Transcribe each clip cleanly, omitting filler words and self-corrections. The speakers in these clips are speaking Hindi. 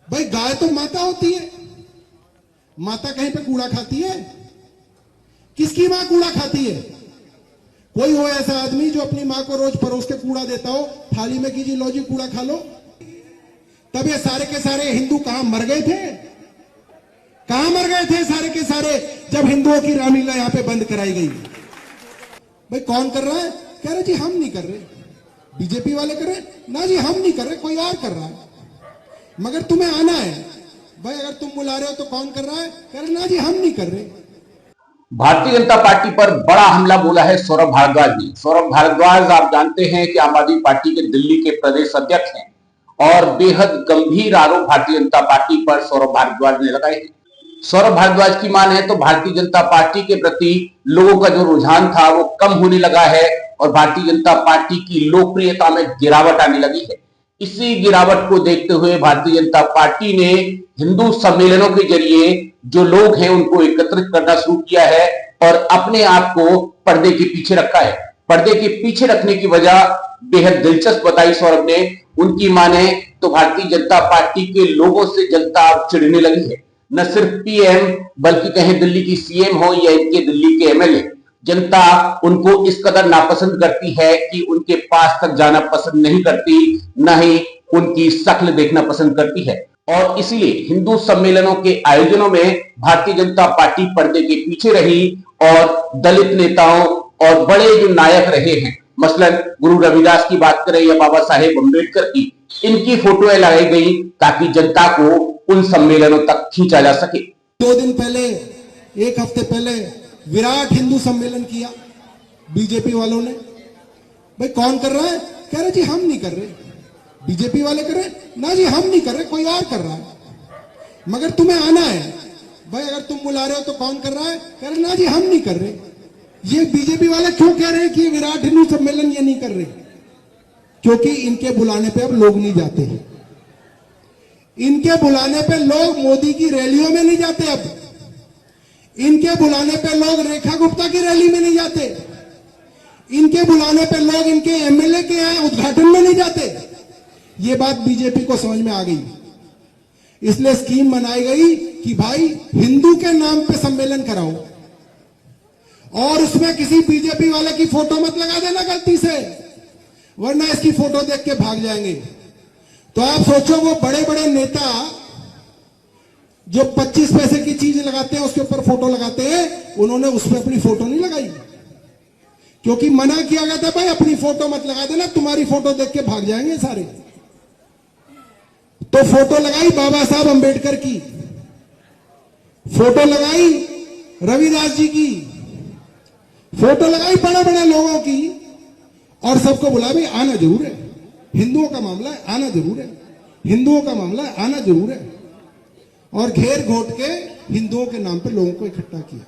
भाई गाय तो माता होती है, माता कहीं पे कूड़ा खाती है? किसकी मां कूड़ा खाती है? कोई हो ऐसा आदमी जो अपनी मां को रोज परोस के कूड़ा देता हो, थाली में कीजिए लो जी कूड़ा खा लो। तब ये सारे के सारे हिंदू कहां मर गए थे? कहां मर गए थे सारे के सारे जब हिंदुओं की रामलीला यहां पे बंद कराई गई? भाई कौन कर रहा है? कह रहे जी हम नहीं कर रहे, बीजेपी वाले कर रहे ना जी, हम नहीं कर रहे, कोई और कर रहा है। मगर तुम्हें आना है भाई, अगर तुम बुला रहे हो तो कौन कर रहा है? कह रहे ना जी हम नहीं कर रहे। भारतीय जनता पार्टी पर बड़ा हमला बोला है सौरभ भारद्वाज ने। सौरभ भारद्वाज आप जानते हैं कि आम आदमी पार्टी के दिल्ली के प्रदेश अध्यक्ष हैं और बेहद गंभीर आरोप भारतीय जनता पार्टी पर सौरभ भारद्वाज ने लगाए हैं। सौरभ भारद्वाज की माने तो भारतीय जनता पार्टी के प्रति लोगों का जो रुझान था वो कम होने लगा है और भारतीय जनता पार्टी की लोकप्रियता में गिरावट आने लगी है। इसी गिरावट को देखते हुए भारतीय जनता पार्टी ने हिंदू सम्मेलनों के जरिए जो लोग हैं उनको एकत्रित करना शुरू किया है और अपने आप को पर्दे के पीछे रखा है। पर्दे के पीछे रखने की वजह बेहद दिलचस्प बताई सौरभ ने। उनकी माने तो भारतीय जनता पार्टी के लोगों से जनता अब चिढ़ने लगी है। न सिर्फ पीएम बल्कि कहें दिल्ली की सीएम हो या इनके दिल्ली के एमएलए, जनता उनको इस कदर नापसंद करती है कि उनके पास तक जाना पसंद नहीं करती, न ही उनकी शक्ल देखना पसंद करती है। और इसलिए हिंदू सम्मेलनों के आयोजनों में भारतीय जनता पार्टी पर्दे के पीछे रही और दलित नेताओं और बड़े जो नायक रहे हैं, मसलन गुरु रविदास की बात करें या बाबा साहेब अम्बेडकर की, इनकी फोटोएं लगाई गई ताकि जनता को उन सम्मेलनों तक खींचा जा सके। 2 दिन पहले, 1 हफ्ते पहले विराट हिंदू सम्मेलन किया बीजेपी वालों ने। भाई कौन कर रहा है? कह रहे जी हम नहीं कर रहे, बीजेपी वाले कर रहे ना जी, हम नहीं कर रहे, कोई और कर रहा है। मगर तुम्हें आना है भाई, अगर तुम बुला रहे हो तो कौन कर रहा है? कह रहे ना जी हम नहीं कर रहे। ये बीजेपी वाले क्यों कह रहे हैं कि विराट हिंदू सम्मेलन ये नहीं कर रहे? क्योंकि इनके बुलाने पे अब लोग नहीं जाते हैं। इनके बुलाने पे लोग मोदी की रैलियों में नहीं जाते, अब इनके बुलाने पे लोग रेखा गुप्ता की रैली में नहीं जाते, इनके बुलाने पे लोग इनके एमएलए के यहाँ उद्घाटन में नहीं जाते। ये बात बीजेपी को समझ में आ गई, इसलिए स्कीम बनाई गई कि भाई हिंदू के नाम पे सम्मेलन कराओ और उसमें किसी बीजेपी वाले की फोटो मत लगा देना गलती से, वरना इसकी फोटो देख के भाग जाएंगे। तो आप सोचो, वो बड़े बड़े नेता जो 25 पैसे की चीज लगाते हैं उसके ऊपर फोटो लगाते हैं, उन्होंने उस पर अपनी फोटो नहीं लगाई क्योंकि मना किया गया था भाई अपनी फोटो मत लगा देना, तुम्हारी फोटो देख के भाग जाएंगे सारे। तो फोटो लगाई बाबा साहब अंबेडकर की, फोटो लगाई रविदास जी की, फोटो लगाई बड़े बड़े लोगों की और सबको बुला भाई आना जरूर है, हिंदुओं का मामला है आना जरूर है, हिंदुओं का मामला है आना जरूर है, और घेर घोट के हिंदुओं के नाम पर लोगों को इकट्ठा किया।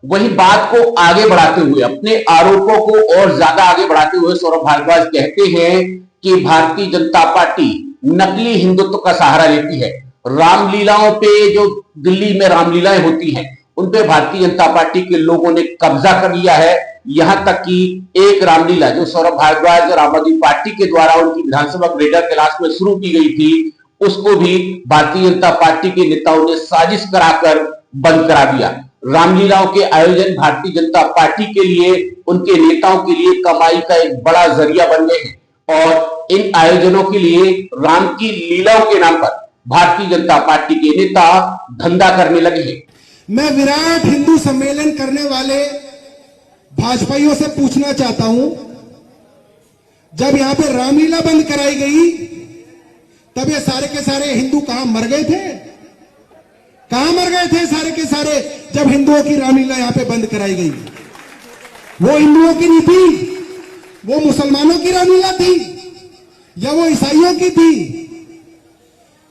वही बात को आगे बढ़ाते हुए, अपने आरोपों को और ज्यादा आगे बढ़ाते हुए सौरभ भारद्वाज कहते हैं कि भारतीय जनता पार्टी नकली हिंदुत्व का सहारा लेती है। रामलीलाओं पे, जो दिल्ली में रामलीलाएं होती हैं, उन पे भारतीय जनता पार्टी के लोगों ने कब्जा कर लिया है। यहां तक कि एक रामलीला जो सौरभ भारद्वाज और आम आदमी पार्टी के द्वारा उनकी विधानसभा ग्रेटर कैलाश में शुरू की गई थी, उसको भी भारतीय जनता पार्टी के नेताओं ने साजिश कराकर बंद करा दिया। रामलीलाओं के आयोजन भारतीय जनता पार्टी के लिए, उनके नेताओं के लिए कमाई का एक बड़ा जरिया बन गए हैं और इन आयोजनों के लिए राम की लीलाओं के नाम पर भारतीय जनता पार्टी के नेता धंधा करने लगे हैं। मैं विराट हिंदू सम्मेलन करने वाले भाजपाइयों से पूछना चाहता हूं, जब यहां पे रामलीला बंद कराई गई तब ये सारे के सारे हिंदू कहां मर गए थे? कहां मर गए थे सारे के सारे जब हिंदुओं की रामलीला यहां पे बंद कराई गई? वो हिंदुओं की नहीं थी, वो मुसलमानों की रामलीला थी या वो ईसाइयों की थी?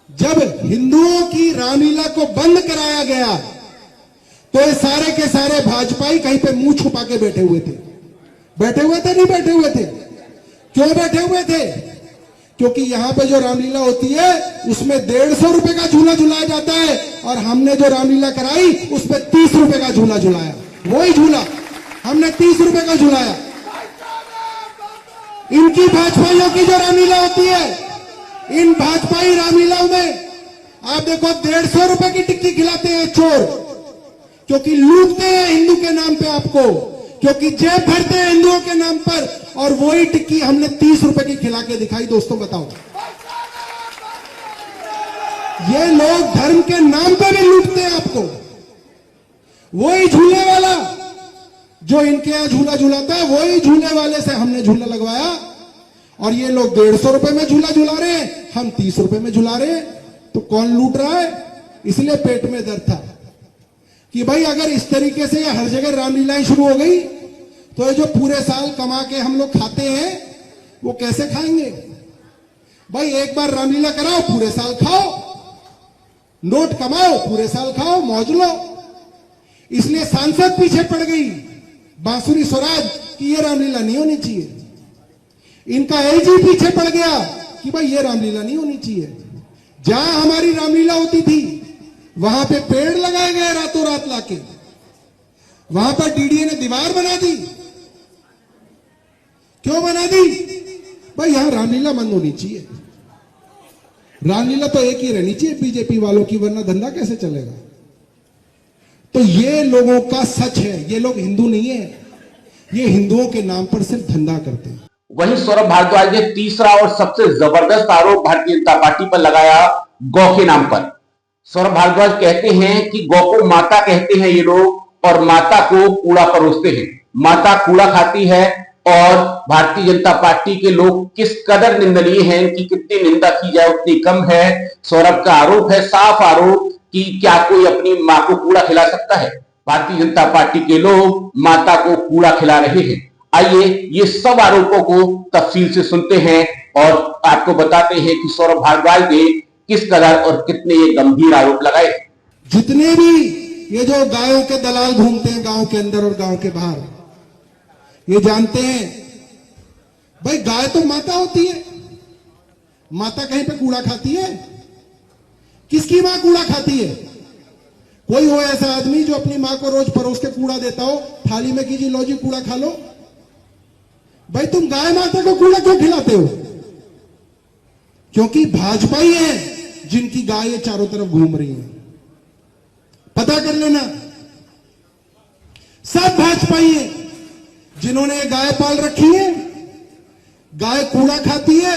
जब हिंदुओं की रामलीला को बंद कराया गया तो ये सारे के सारे भाजपाई कहीं पे मुंह छुपा के बैठे हुए थे। बैठे हुए थे नहीं बैठे हुए थे? क्यों बैठे हुए थे? क्योंकि यहां पे जो रामलीला होती है उसमें 150 रुपए का झूला झुलाया जाता है और हमने जो रामलीला कराई उस पर 30 रुपए का झूला झुलाया। वही झूला हमने 30 रुपए का झुलाया। इनकी भाजपाइयों की जो रामलीला होती है, इन भाजपाई रामलीलाओं में आप देखो 150 रुपए की टिक्की खिलाते हैं चोर, क्योंकि लूटते हैं हिंदू के नाम पे आपको, क्योंकि जेब भरते हैं हिंदुओं के नाम पर। और वही टिक्की हमने 30 रुपए की खिला के दिखाई। दोस्तों बताओ, ये लोग धर्म के नाम पे भी लूटते हैं आपको। वही झूले वाला जो इनके यहां झूला झूलाता है, वही झूले वाले से हमने झूला लगवाया, और ये लोग 150 रुपए में झूला झूला रहे हैं, हम 30 रुपए में झूला रहे हैं। तो कौन लूट रहा है? इसलिए पेट में दर्द था कि भाई अगर इस तरीके से ये हर जगह रामलीलाएं शुरू हो गई तो ये जो पूरे साल कमा के हम लोग खाते हैं वो कैसे खाएंगे? भाई एक बार रामलीला कराओ, पूरे साल खाओ, नोट कमाओ, पूरे साल खाओ, मौज लो। इसलिए सांसद पीछे पड़ गई बांसुरी स्वराज कि ये रामलीला नहीं होनी चाहिए। इनका एजी पीछे पड़ गया कि भाई ये रामलीला नहीं होनी चाहिए। जहां हमारी रामलीला होती थी वहां पे पेड़ लगाए गए रातों रात लाके, वहां पर डीडीए ने दीवार बना दी। क्यों बना दी? भाई यहां रामलीला बंद होनी चाहिए। रामलीला तो एक ही रहनी चाहिए बीजेपी वालों की, वरना धंधा कैसे चलेगा? तो ये लोगों का सच है, ये लोग हिंदू नहीं है, ये हिंदुओं के नाम पर सिर्फ धंधा करते हैं। वहीं सौरभ भारद्वाज ने तीसरा और सबसे जबरदस्त आरोप भारतीय जनता पार्टी पर लगाया गौ के नाम पर। सौरभ भारद्वाज कहते हैं कि गौ को माता कहते हैं ये लोग, और माता को कूड़ा परोसते हैं। माता कूड़ा खाती है, और भारतीय जनता पार्टी के लोग किस कदर निंदनीय हैं, इनकी कितनी निंदा की जाए उतनी कम है। सौरभ का आरोप है, साफ आरोप, कि क्या कोई अपनी मां को कूड़ा खिला सकता है? भारतीय जनता पार्टी के लोग माता को कूड़ा खिला रहे हैं। आइए ये सब आरोपों को तफसील से सुनते हैं और आपको बताते हैं कि सौरभ भारद्वाज ने किस कदर और कितने ये गंभीर आरोप लगाए। जितने भी ये जो गायों के दलाल घूमते हैं गांव के अंदर और गांव के बाहर, ये जानते हैं भाई गाय तो माता होती है। माता कहीं पे कूड़ा खाती है? किसकी मां कूड़ा खाती है? कोई हो ऐसा आदमी जो अपनी मां को रोज परोस के कूड़ा देता हो, थाली में कीजिए, लो जी कूड़ा खा लो। भाई तुम गाय माता को कूड़ा क्यों खिलाते हो? क्योंकि भाजपा ही है जिनकी गाय चारों तरफ घूम रही है। पता कर लेना, सब भाजपा ही है जिन्होंने गाय पाल रखी है। गाय कूड़ा खाती है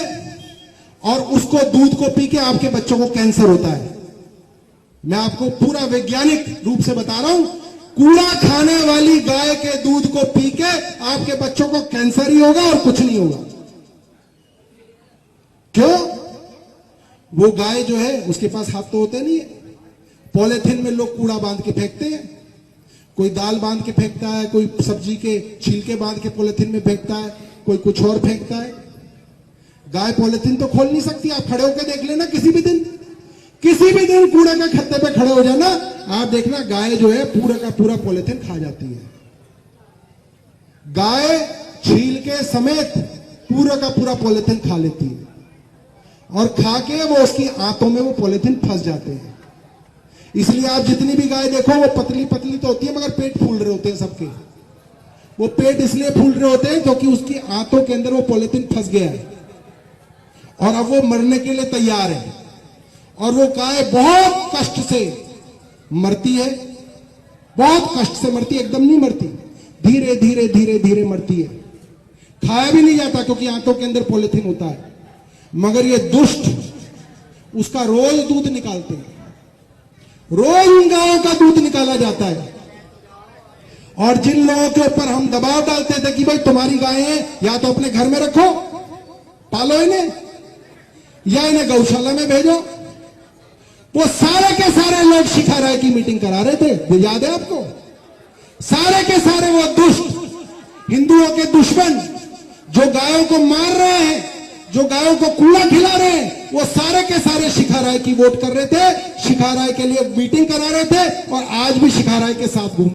और उसको दूध को पी के आपके बच्चों को कैंसर होता है। मैं आपको पूरा वैज्ञानिक रूप से बता रहा हूं, कूड़ा खाने वाली गाय के दूध को पी के आपके बच्चों को कैंसर ही होगा और कुछ नहीं होगा। क्यों? वो गाय जो है उसके पास हाथ तो होते नहीं है। पॉलिथीन में लोग कूड़ा बांध के फेंकते हैं, कोई दाल बांध के फेंकता है, कोई सब्जी के छिलके बांध के पॉलिथीन में फेंकता है, कोई कुछ और फेंकता है। गाय पॉलिथीन तो खोल नहीं सकती। आप खड़े होकर देख लेना, किसी भी दिन कूड़े के खत्ते पे खड़े हो जाना, आप देखना गाय जो है पूरा का पूरा पॉलिथीन खा जाती है। गाय छील के समेत पूरा का पूरा पॉलिथीन खा लेती है, और खा के वो उसकी आंतों में वो पॉलिथीन फंस जाते हैं। इसलिए आप जितनी भी गाय देखो वो पतली पतली तो होती है, मगर पेट फूल रहे होते हैं सबके। वो पेट इसलिए फूल रहे होते हैं क्योंकि उसकी आंतों के अंदर वो पॉलिथीन फंस गया है और अब वो मरने के लिए तैयार है। और वो गाय बहुत कष्ट से मरती है, बहुत कष्ट से मरती है, एकदम नहीं मरती, धीरे धीरे धीरे धीरे मरती है। खाया भी नहीं जाता क्योंकि आंतों के अंदर पॉलिथीन होता है। मगर ये दुष्ट उसका रोज दूध निकालते हैं, रोज गायों का दूध निकाला जाता है। और जिन लोगों के ऊपर हम दबाव डालते थे कि भाई तुम्हारी गायें या तो अपने घर में रखो, पालो इन्हें, या इन्हें गौशाला में भेजो, वो सारे के सारे लोग शिखा राय की मीटिंग करा रहे थे। वो याद है आपको? सारे के सारे वो दुष्ट हिंदुओं के दुश्मन जो गायों को मार रहे हैं, जो गायों को कूड़ा खिला रहे हैं, वो सारे के सारे शिखा राय की वोट कर रहे थे, शिखा राय के लिए मीटिंग करा रहे थे, और आज भी शिखा राय के साथ घूम